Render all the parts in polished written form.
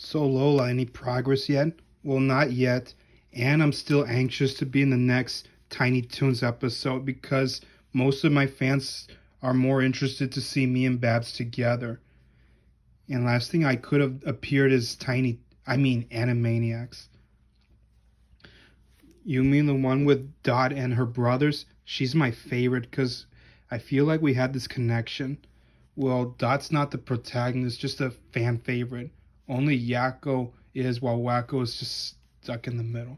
So, Lola, any progress yet? Well, not yet. And I'm still anxious to be in the next Tiny Toons episode because most of my fans are more interested to see me and Babs together. And last thing I could have appeared as Animaniacs. You mean the one with Dot and her brothers? She's my favorite because I feel like we had this connection. Well, Dot's not the protagonist, just a fan favorite. Only Yakko is, while Wacko is just stuck in the middle.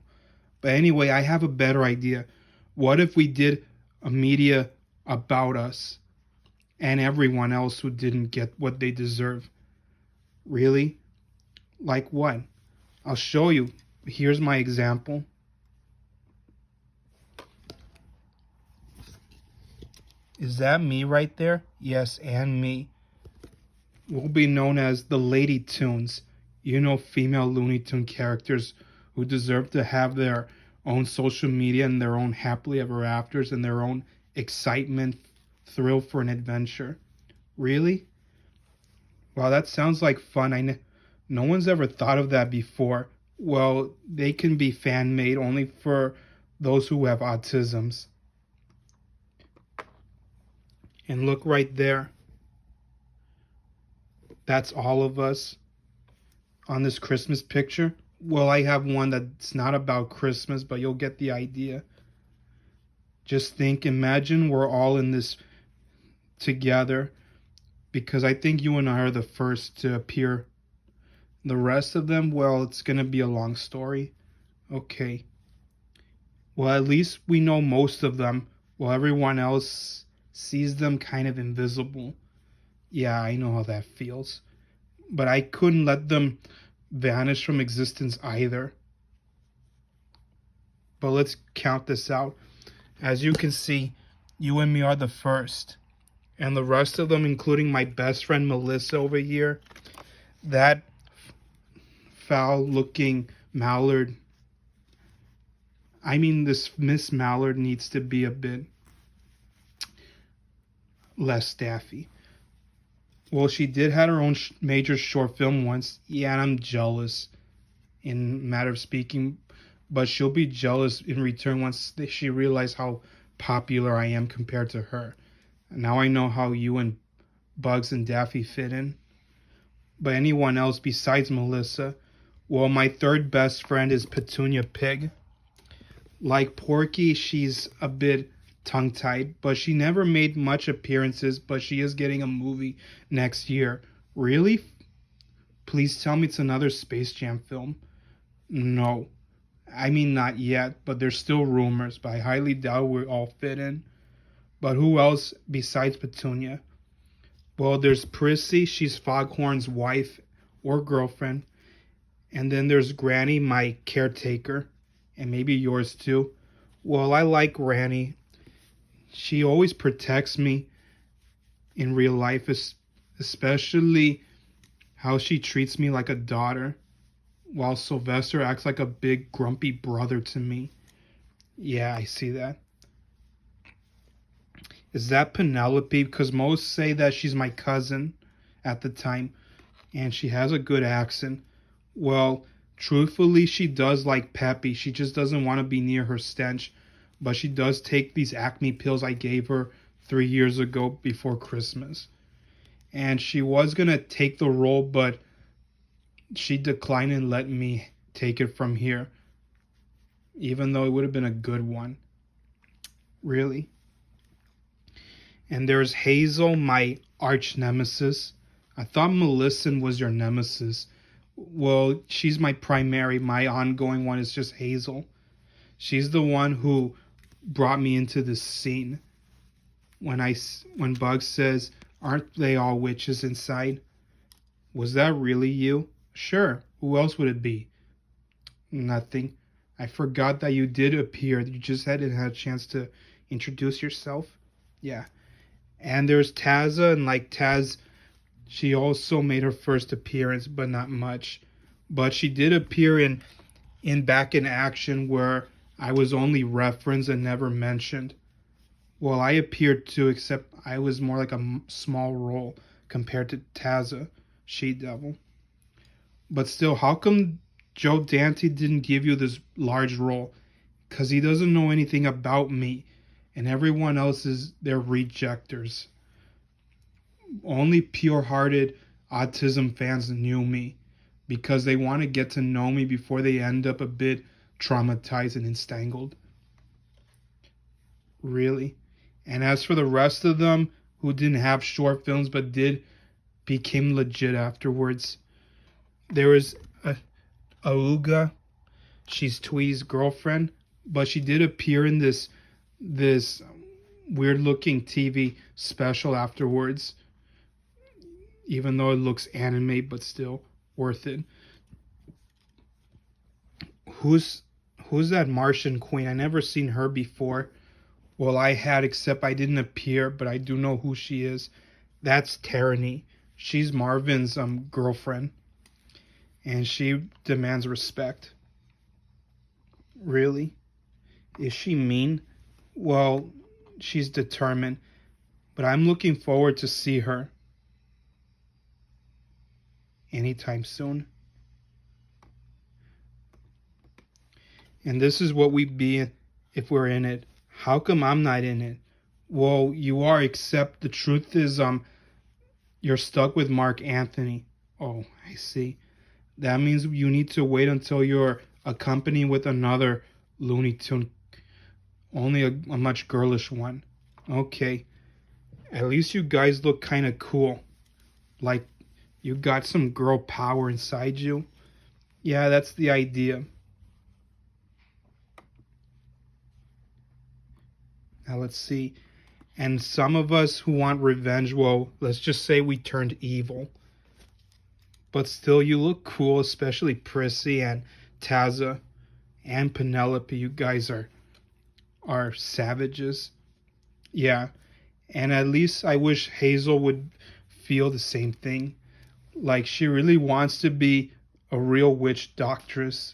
But anyway, I have a better idea. What if we did a media about us and everyone else who didn't get what they deserve? Really? Like what? I'll show you. Here's my example. Is that me right there? Yes, and me. We'll be known as the Lady Tunes. You know, female Looney Tune characters who deserve to have their own social media and their own happily ever afters and their own excitement, thrill for an adventure. Really? Wow, that sounds like fun. No one's ever thought of that before. Well, they can be fan made only for those who have autisms. And look right there. That's all of us on this Christmas picture. Well, I have one that's not about Christmas, but you'll get the idea. Just imagine we're all in this together because I think you and I are the first to appear. The rest of them, well, it's going to be a long story. Okay. Well, at least we know most of them, while everyone else sees them kind of invisible. Yeah, I know how that feels. But I couldn't let them vanish from existence either. But let's count this out. As you can see, you and me are the first. And the rest of them, including my best friend Melissa over here, that foul-looking mallard. This Miss Mallard needs to be a bit less staffy. Well, she did have her own major short film once. Yeah, and I'm jealous in matter of speaking. But she'll be jealous in return once she realizes how popular I am compared to her. Now I know how you and Bugs and Daffy fit in. But anyone else besides Melissa? Well, my third best friend is Petunia Pig. Like Porky, she's a bit tongue-tied, but she never made much appearances, but she is getting a movie next year. Really? Please tell me it's another Space Jam film. No. Not yet, but there's still rumors, but I highly doubt we all fit in. But who else besides Petunia? Well, there's Prissy, she's Foghorn's wife or girlfriend. And then there's Granny, my caretaker, and maybe yours too. Well, I like Granny. She always protects me in real life, especially how she treats me like a daughter, while Sylvester acts like a big grumpy brother to me. Yeah, I see that. Is that Penelope? Because most say that she's my cousin at the time, and she has a good accent. Well, truthfully, she does like Peppy. She just doesn't want to be near her stench. But she does take these Acme pills I gave her 3 years ago before Christmas. And she was going to take the role, but she declined and let me take it from here. Even though it would have been a good one. Really? And there's Hazel, my arch nemesis. I thought Melissa was your nemesis. Well, she's my primary. My ongoing one is just Hazel. She's the one who brought me into this scene. When Bugs says, "Aren't they all witches inside?" Was that really you? Sure. Who else would it be? Nothing. I forgot that you did appear. You just hadn't had a chance to introduce yourself. Yeah. And there's Tazza, and like Taz, she also made her first appearance, but not much. But she did appear in Back in Action, where I was only referenced and never mentioned. Well, I appeared too, except I was more like a small role compared to Tazza, She-Devil. But still, how come Joe Dante didn't give you this large role? Because he doesn't know anything about me, and everyone else is their rejectors. Only pure hearted autism fans knew me because they want to get to know me before they end up a bit traumatized and entangled. Really. And as for the rest of them who didn't have short films but did became legit afterwards, there was Auga. She's Twee's girlfriend, but she did appear in this weird looking TV special afterwards, even though it looks anime, but still worth it. Who's who's that Martian queen? I never seen her before. Well, I had, except I didn't appear, but I do know who she is. That's Tyranny. She's Marvin's girlfriend, and she demands respect. Really? Is she mean? Well, she's determined, but I'm looking forward to see her anytime soon. And this is what we'd be if we're in it. How come I'm not in it? Well, you are, except the truth is, you're stuck with Mark Anthony. Oh, I see. That means you need to wait until you're accompanied with another Looney Tune, only a much girlish one. Okay. At least you guys look kind of cool. Like you got some girl power inside you. Yeah, that's the idea. Now let's see. And some of us who want revenge, well, let's just say we turned evil. But still, you look cool, especially Prissy and Taza and Penelope. You guys are savages. Yeah. And at least I wish Hazel would feel the same thing. Like she really wants to be a real witch doctress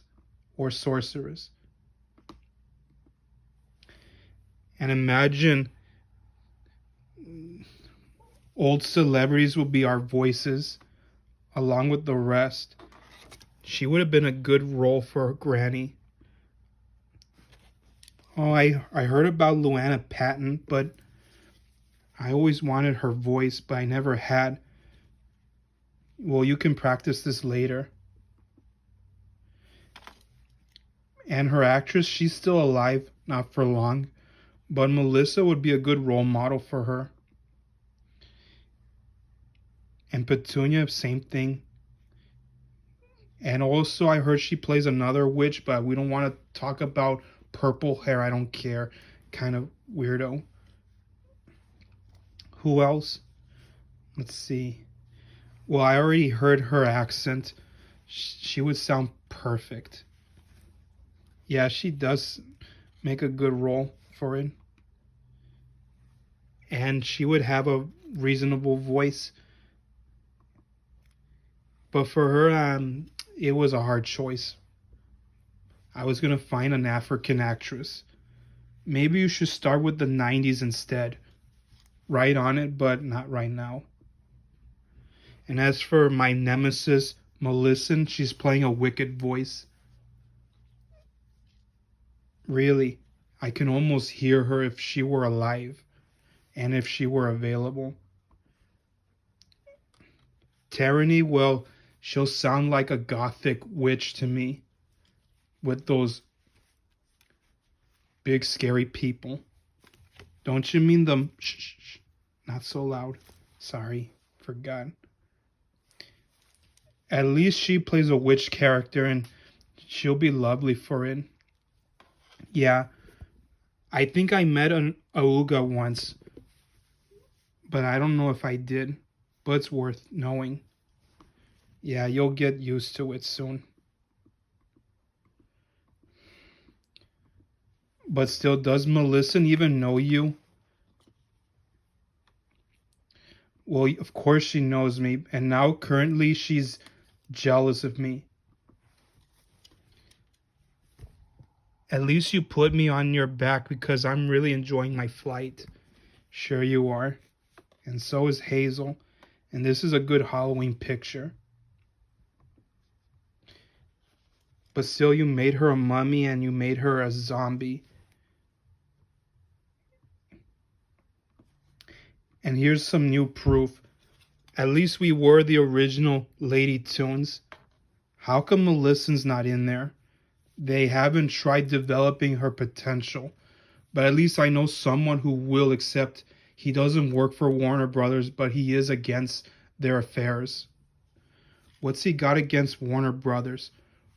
or sorceress. And imagine old celebrities will be our voices along with the rest. She would have been a good role for Granny. Oh, I heard about Luana Patton, but I always wanted her voice, but I never had. Well, you can practice this later. And her actress, she's still alive, not for long, but Melissa would be a good role model for her. And Petunia, same thing. And also, I heard she plays another witch, but we don't want to talk about purple hair. I don't care. Kind of weirdo. Who else? Let's see. Well, I already heard her accent. She would sound perfect. Yeah, she does make a good role for it. And she would have a reasonable voice. But for her, it was a hard choice. I was going to find an African actress. Maybe you should start with the 90s instead. Right on it, but not right now. And as for my nemesis, Melissa, she's playing a wicked voice. Really, I can almost hear her if she were alive and if she were available. Tyranny, well, she'll sound like a gothic witch to me with those big scary people. Don't you mean them? Shh, shh, shh. Not so loud. Sorry, forgot. At least she plays a witch character and she'll be lovely for it. Yeah, I think I met an Auga once, but I don't know if I did. But it's worth knowing. Yeah, you'll get used to it soon. But still, does Melissa even know you? Well, of course she knows me, and now currently she's jealous of me. At least you put me on your back because I'm really enjoying my flight. Sure you are. And so is Hazel. And this is a good Halloween picture. But still, you made her a mummy and you made her a zombie. And here's some new proof. At least we were the original Lady Tunes. How come Melissa's not in there? They haven't tried developing her potential. But at least I know someone who will, accept he doesn't work for Warner Brothers, but he is against their affairs. What's he got against Warner Brothers?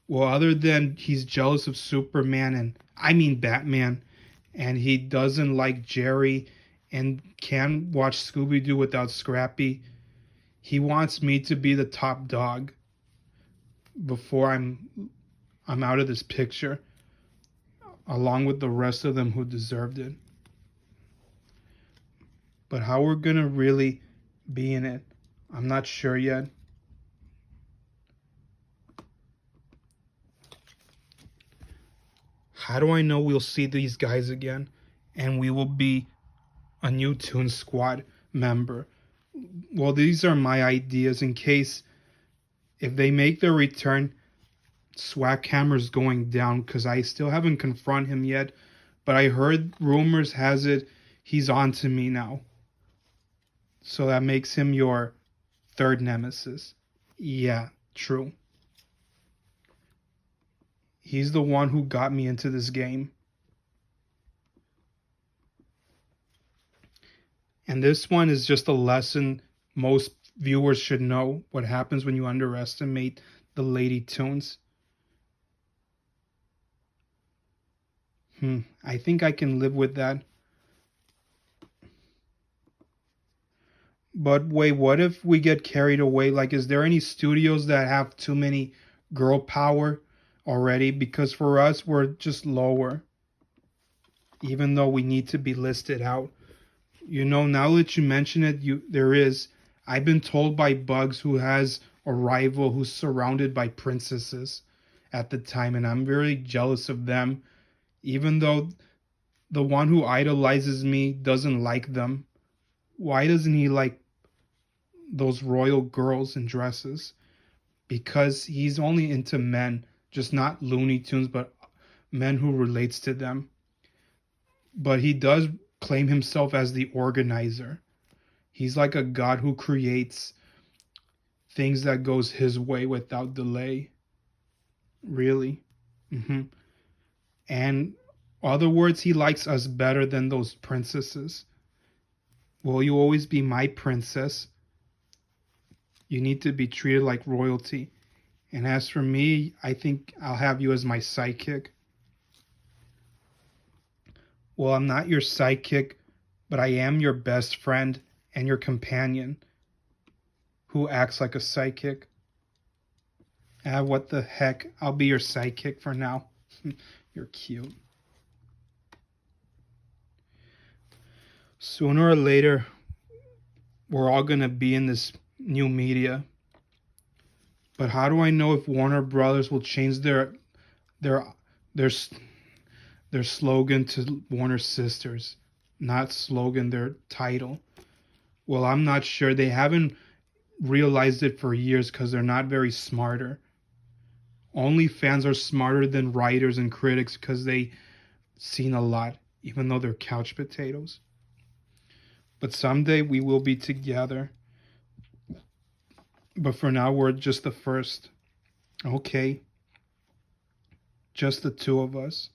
Well, other than he's jealous of Superman and, I mean, Batman, and he doesn't like Jerry and can't watch Scooby-Doo without Scrappy, he wants me to be the top dog before I'm out of this picture, along with the rest of them who deserved it. But how we're gonna really be in it, I'm not sure yet. How do I know we'll see these guys again and we will be a new Toon Squad member? Well, these are my ideas in case if they make their return, Swackhammer's going down, because I still haven't confronted him yet, but I heard rumors has it he's on to me now. So that makes him your third nemesis. Yeah, true. He's the one who got me into this game. And this one is just a lesson most viewers should know what happens when you underestimate the Lady Tunes. I think I can live with that. But wait, what if we get carried away? Like, is there any studios that have too many girl power already? Because for us, we're just lower, even though we need to be listed out. You know, now that you mention it, there is. I've been told by Bugs, who has a rival who's surrounded by princesses at the time, and I'm very jealous of them, even though the one who idolizes me doesn't like them. Why doesn't he like those royal girls in dresses? Because he's only into men, just not Looney Tunes, but men who relates to them. But he does claim himself as the organizer. He's like a god who creates things that goes his way without delay. Really? And other words, he likes us better than those princesses. Will you always be my princess? You need to be treated like royalty. And as for me, I think I'll have you as my sidekick. Well, I'm not your sidekick, but I am your best friend and your companion who acts like a sidekick. What the heck? I'll be your sidekick for now. You're cute. Sooner or later, we're all going to be in this new media. But how do I know if Warner Brothers will change their slogan to Warner Sisters, not slogan, their title? Well, I'm not sure. They haven't realized it for years because they're not very smarter. Only fans are smarter than writers and critics because they've seen a lot, even though they're couch potatoes. But someday we will be together. But for now, we're just the first. Okay. Just the two of us.